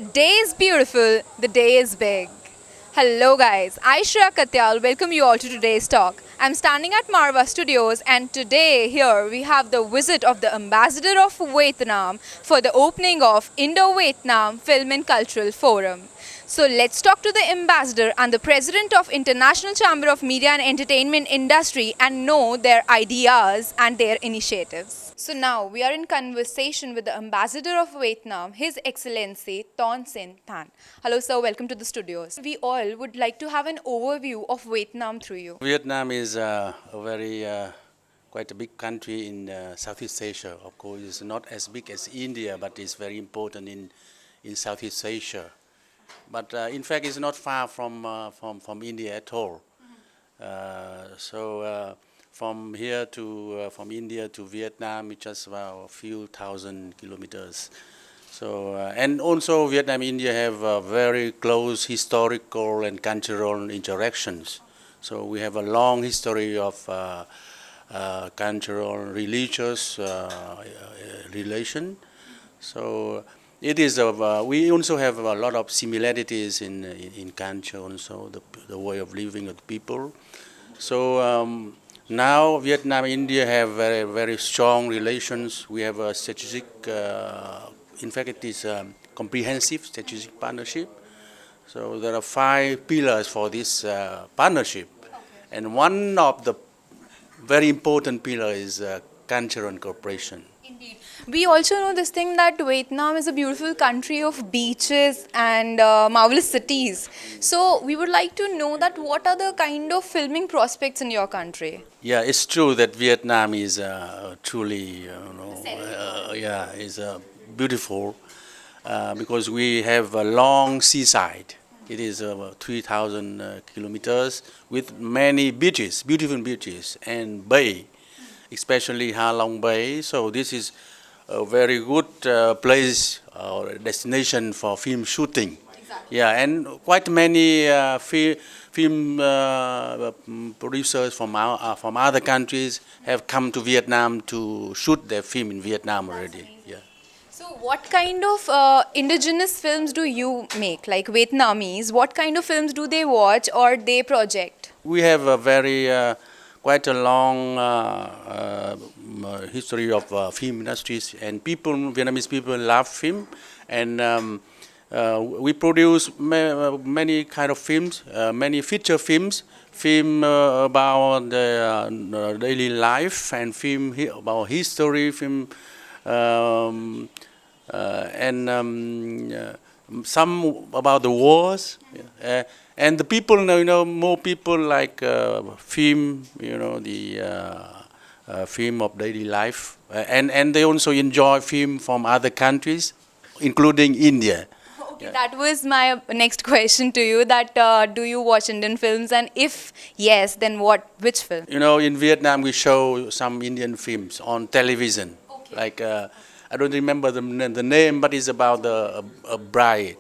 day is beautiful, the day is big. Hello guys, I Shreeya Katyal welcome you all to today's talk. I'm standing at Marwah Studios and today here we have the visit of the ambassador of Vietnam for the opening of Indo-Vietnam Film and Cultural Forum. So let's talk to the ambassador and the president of International Chamber of Media and Entertainment Industry and know their ideas and their initiatives. So now we are in conversation with the ambassador of Vietnam, His Excellency Sinh Thanh. Hello sir, welcome to the studios. We all would like to have an overview of Vietnam through you. Vietnam is a very quite a big country in Southeast Asia. Of course, it's not as big as India, but it's very important in Southeast Asia. But in fact, it's not far from India at all. From here to from India to Vietnam, it's just about a few thousand kilometers. So and also Vietnam and India have very close historical and cultural interactions. So we have a long history of cultural, religious relation. So it is. We also have a lot of similarities in culture, also the way of living of the people. So now Vietnam and India have very strong relations. We have a strategic. In fact, it is a comprehensive strategic partnership. So there are 5 pillars for this partnership, and one of the very important pillar is culture and cooperation. Indeed. We also know this thing that Vietnam is a beautiful country of beaches and marvelous cities. So we would like to know that what are the kind of filming prospects in your country? Yeah, it's true that Vietnam is truly, is beautiful because we have a long seaside. It is 3,000 kilometers with many beaches, beautiful beaches and bay, especially Ha Long Bay. So this is a very good place or destination for film shooting. Exactly. Yeah, and quite many film producers from other countries have come to Vietnam to shoot their film in Vietnam already. Yeah. So what kind of indigenous films do you make, like Vietnamese? What kind of films do they watch or they project? We have a very quite a long history of film industries, and Vietnamese people love film, and we produce many kind of films, many feature films, film about the daily life, and film about history, film. Some about the wars, and the people, more people like film, the film of daily life, and they also enjoy film from other countries, including India. Okay, that was my next question to you. That do you watch Indian films, and if yes, then which film? In Vietnam we show some Indian films on television. Okay. Like I don't remember the name, but it's about a bride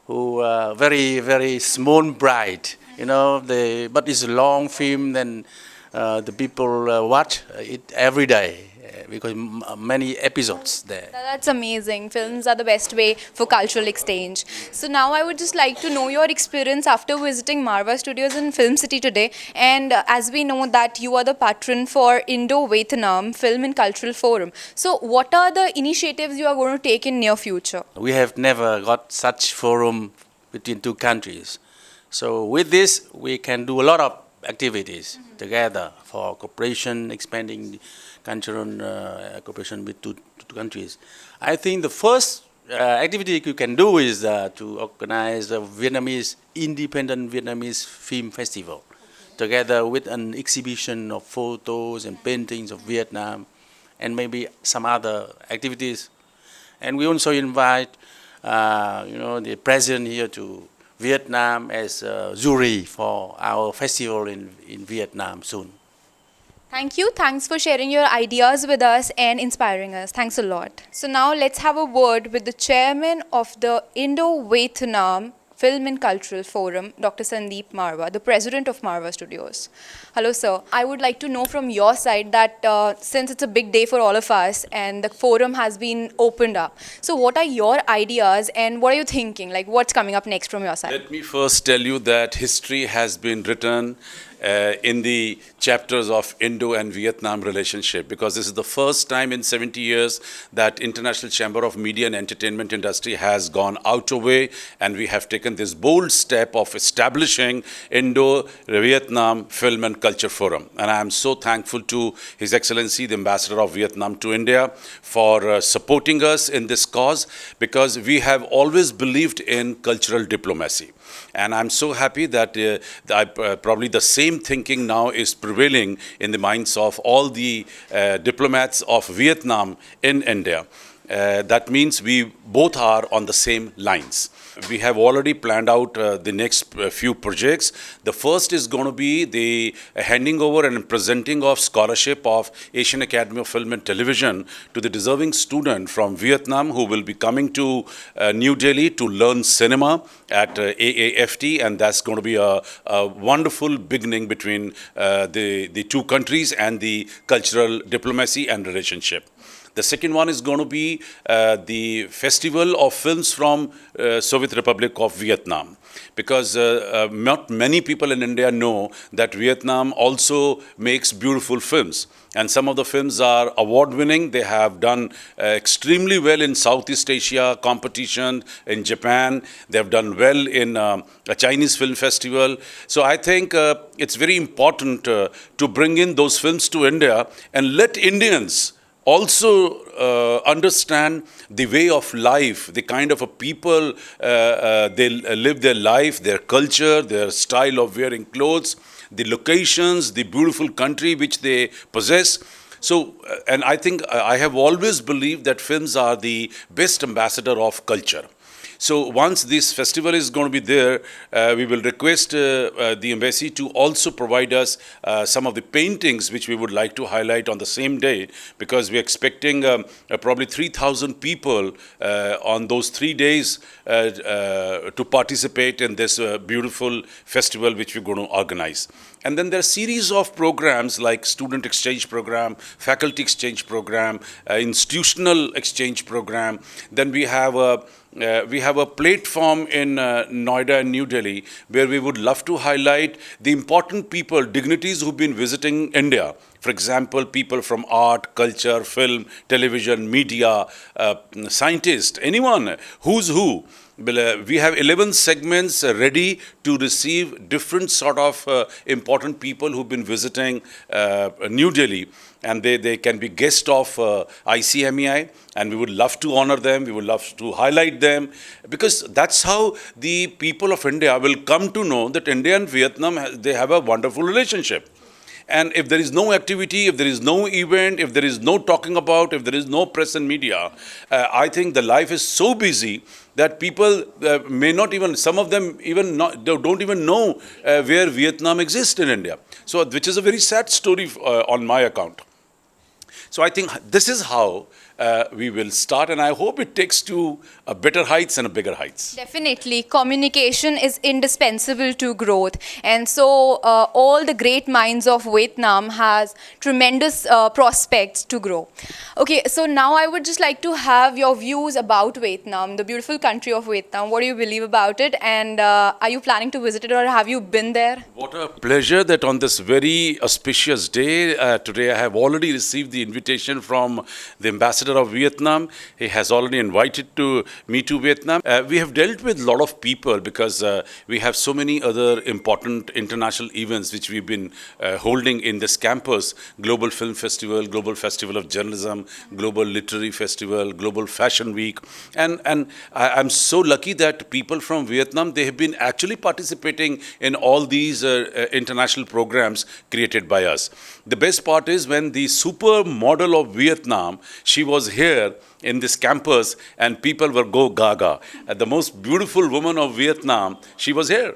who very small bride. But it's a long film. Then the people watch it every day because many episodes there. That's amazing. Films are the best way for cultural exchange. So now I would just like to know your experience after visiting Marwah Studios in Film City today. And as we know that you are the patron for Indo-Vietnam Film and Cultural Forum. So what are the initiatives you are going to take in near future? We have never got such forum between two countries. So with this, we can do a lot of activities together for cooperation, expanding cultural cooperation with two countries. I think the first activity you can do is to organize a independent Vietnamese film festival, together with an exhibition of photos and paintings of Vietnam, and maybe some other activities. And we also invite, the president here to Vietnam as a jury for our festival in Vietnam soon. Thank you. Thanks for sharing your ideas with us and inspiring us. Thanks a lot. So now let's have a word with the chairman of the Indo-Vietnam Film and Cultural Forum, Dr. Sandeep Marwah, the president of Marwah Studios. Hello, sir. I would like to know from your side that since it's a big day for all of us and the forum has been opened up, so what are your ideas and what are you thinking? Like, what's coming up next from your side? Let me first tell you that history has been written in the chapters of Indo and Vietnam relationship, because this is the first time in 70 years that International Chamber of Media and Entertainment Industry has gone out of way, and we have taken this bold step of establishing Indo-Vietnam Film and Culture Forum. And I am so thankful to His Excellency, the Ambassador of Vietnam to India, for supporting us in this cause, because we have always believed in cultural diplomacy. And I'm so happy that probably the same thinking now is prevailing in the minds of all the diplomats of Vietnam in India. That means we both are on the same lines. We have already planned out the next few projects. The first is going to be the handing over and presenting of scholarship of Asian Academy of Film and Television to the deserving student from Vietnam who will be coming to New Delhi to learn cinema at AAFT, and that's going to be a wonderful beginning between the two countries and the cultural diplomacy and relationship. The second one is going to be the Festival of Films from Soviet Republic of Vietnam, because not many people in India know that Vietnam also makes beautiful films. And some of the films are award-winning. They have done extremely well in Southeast Asia competition, in Japan. They have done well in a Chinese film festival. So I think it's very important to bring in those films to India and let Indians also understand the way of life, the kind of a people they live their life, their culture, their style of wearing clothes, the locations, the beautiful country which they possess. So, and I think I have always believed that films are the best ambassador of culture. So once this festival is going to be there, we will request the embassy to also provide us some of the paintings which we would like to highlight on the same day, because we are expecting probably 3,000 people on those 3 days to participate in this beautiful festival which we're going to organize. And then there are a series of programs like student exchange program, faculty exchange program, institutional exchange program. Then we have a platform in Noida and New Delhi where we would love to highlight the important people, dignitaries who've been visiting India. For example, people from art, culture, film, television, media, scientists, anyone, who's who. We have 11 segments ready to receive different sort of important people who've been visiting New Delhi, and they can be guests of ICMEI, and we would love to honor them, we would love to highlight them, because that's how the people of India will come to know that India and Vietnam, they have a wonderful relationship. And if there is no activity, if there is no event, if there is no talking about, if there is no press and media, I think the life is so busy that people may not even, some of them even don't even know where Vietnam exists in India. So, which is a very sad story on my account. So I think this is how we will start, and I hope it takes to better heights and bigger heights. Definitely, communication is indispensable to growth, and so all the great minds of Vietnam has tremendous prospects to grow. Okay, so now I would just like to have your views about Vietnam, the beautiful country of Vietnam. What do you believe about it, and are you planning to visit it, or have you been there? What a pleasure that on this very auspicious day, today I have already received the invitation from the Ambassador of Vietnam. He has already invited me to Vietnam. We have dealt with a lot of people because we have so many other important international events which we've been holding in this campus. Global Film Festival, Global Festival of Journalism, Global Literary Festival, Global Fashion Week. And I'm so lucky that people from Vietnam, they have been actually participating in all these international programs created by us. The best part is when the supermodel of Vietnam, she was here in this campus and people were go gaga. The most beautiful woman of Vietnam, she was here.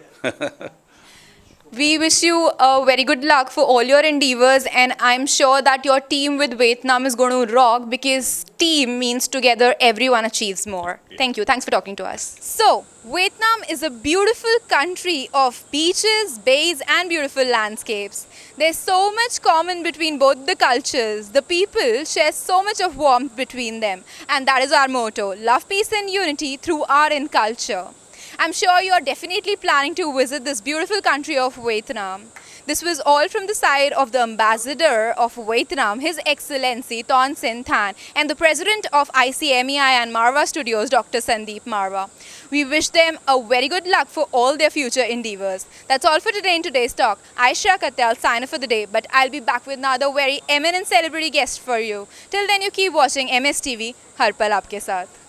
We wish you a very good luck for all your endeavors, and I'm sure that your team with Vietnam is going to rock because team means together everyone achieves more. Thank you. Thanks for talking to us. So, Vietnam is a beautiful country of beaches, bays, and beautiful landscapes. There's so much common between both the cultures. The people share so much of warmth between them, and that is our motto: love, peace, and unity through art and culture. I'm sure you're definitely planning to visit this beautiful country of Vietnam. This was all from the side of the ambassador of Vietnam, His Excellency Ton Sinh Thanh, and the president of ICMEI and Marwah Studios, Dr. Sandeep Marwah. We wish them a very good luck for all their future endeavors. That's all for today in today's talk. I, Shreeya Katyal, sign off for the day, but I'll be back with another very eminent celebrity guest for you. Till then, you keep watching MSTV, Har Pal Aapke Saath.